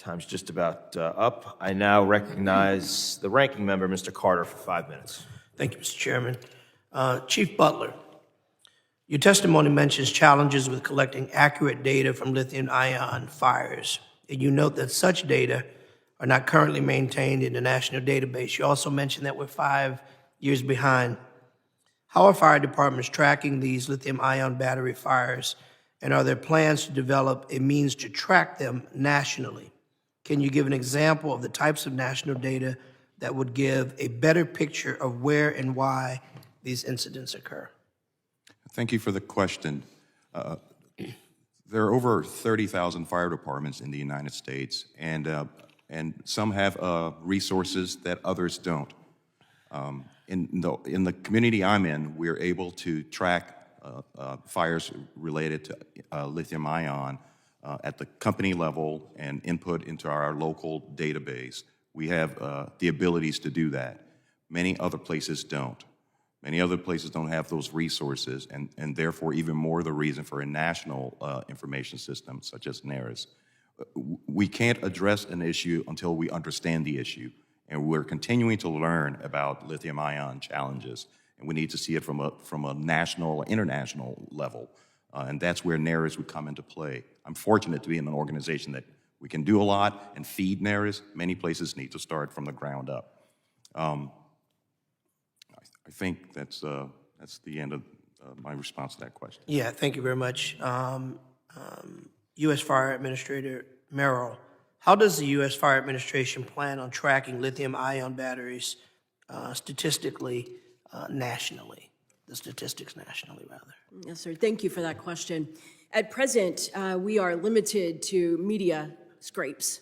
Time's just about up. I now recognize the ranking member, Mr. Carter, for 5 minutes. Thank you, Mr. Chairman. Chief Butler, your testimony mentions challenges with collecting accurate data from lithium-ion fires, and you note that such data are not currently maintained in the national database. You also mentioned that we're 5 years behind. How are fire departments tracking these lithium-ion battery fires, and are there plans to develop a means to track them nationally? Can you give an example of the types of national data that would give a better picture of where and why these incidents occur? Thank you for the question. There are over 30,000 fire departments in the United States, and some have resources that others don't. In the community I'm in, we're able to track fires related to lithium-ion at the company level and input into our local database. We have the abilities to do that. Many other places don't. Many other places don't have those resources, and therefore even more the reason for a national information system such as NARIS. We can't address an issue until we understand the issue, and we're continuing to learn about lithium-ion challenges, and we need to see it from a national, international level, and that's where NARIS would come into play. I'm fortunate to be in an organization that we can do a lot and feed NARIS. Many places need to start from the ground up. I think that's the end of my response to that question. Yeah, thank you very much. U.S. Fire Administrator Merrill, how does the U.S. Fire Administration plan on tracking lithium-ion batteries statistically nationally? The statistics nationally, rather. Yes, sir. Thank you for that question. At present, we are limited to media scrapes.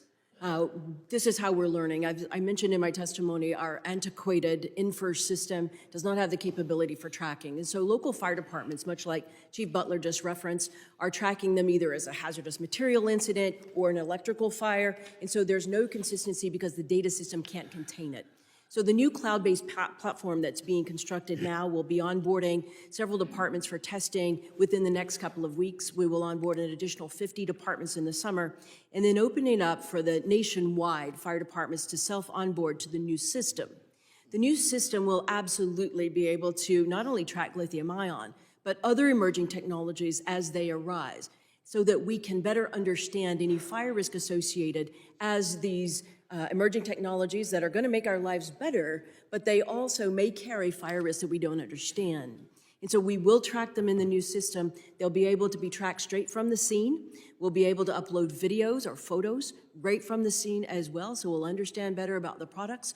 This is how we're learning. I mentioned in my testimony our antiquated INFIRST system does not have the capability for tracking. And so local fire departments, much like Chief Butler just referenced, are tracking them either as a hazardous material incident or an electrical fire. And so there's no consistency because the data system can't contain it. So the new cloud-based platform that's being constructed now will be onboarding several departments for testing within the next couple of weeks. We will onboard an additional 50 departments in the summer, and then opening up for the nationwide fire departments to self-onboard to the new system. The new system will absolutely be able to not only track lithium-ion, but other emerging technologies as they arise, so that we can better understand any fire risk associated as these emerging technologies that are going to make our lives better, but they also may carry fire risks that we don't understand. And so we will track them in the new system. They'll be able to be tracked straight from the scene. We'll be able to upload videos or photos right from the scene as well, so we'll understand better about the products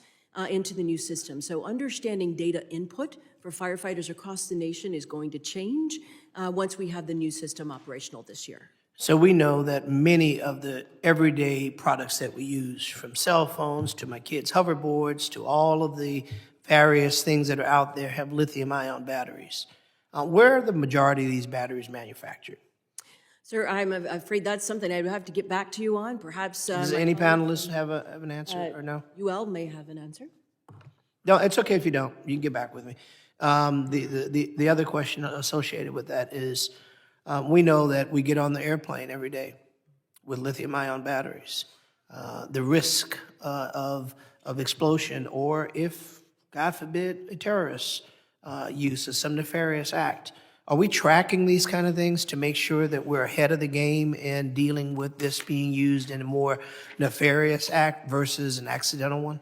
into the new system. So understanding data input for firefighters across the nation is going to change once we have the new system operational this year. So we know that many of the everyday products that we use, from cell phones to my kids' hoverboards to all of the various things that are out there, have lithium-ion batteries. Where are the majority of these batteries manufactured? Sir, I'm afraid that's something I would have to get back to you on. Perhaps Does any panelist have an answer or no? UL may have an answer. No, it's okay if you don't. You can get back with me. The other question associated with that is, we know that we get on the airplane every day with lithium-ion batteries. The risk of explosion, or if, God forbid, a terrorist use of some nefarious act. Are we tracking these kind of things to make sure that we're ahead of the game in dealing with this being used in a more nefarious act versus an accidental one?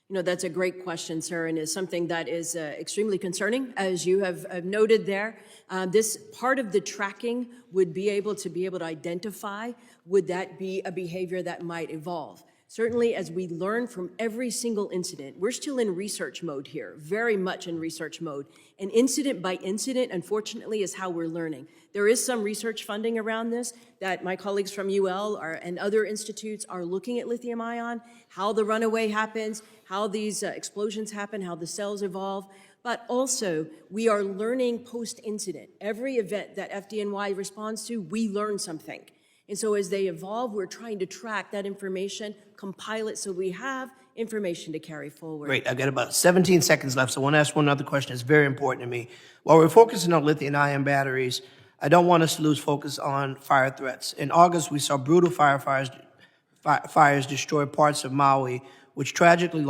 You know, that's a great question, sir, and is something that is extremely concerning, as you have noted there. This part of the tracking would be able to identify, would that be a behavior that might evolve? Certainly, as we learn from every single incident, we're still in research mode here, very much in research mode. And incident by incident, unfortunately, is how we're learning. There is some research funding around this that my colleagues from UL and other institutes are looking at lithium-ion, how the runaway happens, how these explosions happen, how the cells evolve. But also, we are learning post-incident. Every event that FDNY responds to, we learn something. And so as they evolve, we're trying to track that information, compile it so we have information to carry forward. Great. I've got about 17 seconds left, so I want to ask one other question that's very important to me. While we're focusing on lithium-ion batteries, I don't want us to lose focus on fire threats. In August, we saw brutal fires destroyed parts of Maui, which tragically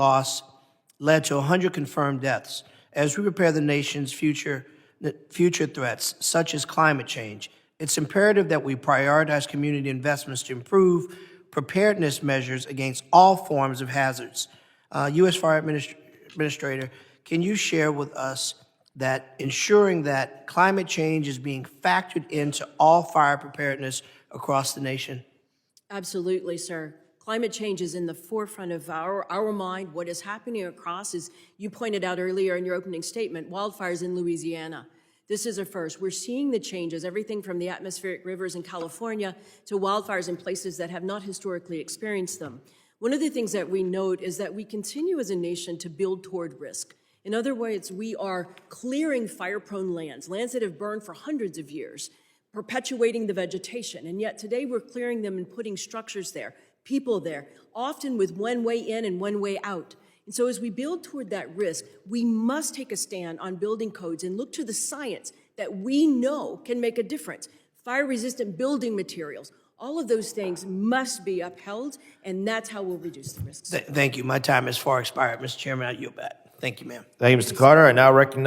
led to 100 confirmed deaths. As we prepare the nation's future threats, such as climate change, it's imperative that we prioritize community investments to improve preparedness measures against all forms of hazards. U.S. Fire Administrator, can you share with us that ensuring that climate change is being factored into all fire preparedness across the nation? Absolutely, sir. Climate change is in the forefront of our mind. What is happening across, as you pointed out earlier in your opening statement, wildfires in Louisiana. This is a first. We're seeing the changes, everything from the atmospheric rivers in California to wildfires in places that have not historically experienced them. One of the things that we note is that we continue as a nation to build toward risk. In other words, we are clearing fire-prone lands that have burned for hundreds of years, perpetuating the vegetation. And yet today we're clearing them and putting structures there, people there, often with one way in and one way out. And so as we build toward that risk, we must take a stand on building codes and look to the science that we know can make a difference. Fire-resistant building materials, all of those things must be upheld, and that's how we'll reduce the risks. Thank you. My time has far expired, Mr. Chairman. I yield back. Thank you, ma'am. Thank you, Mr. Carter. I now recognize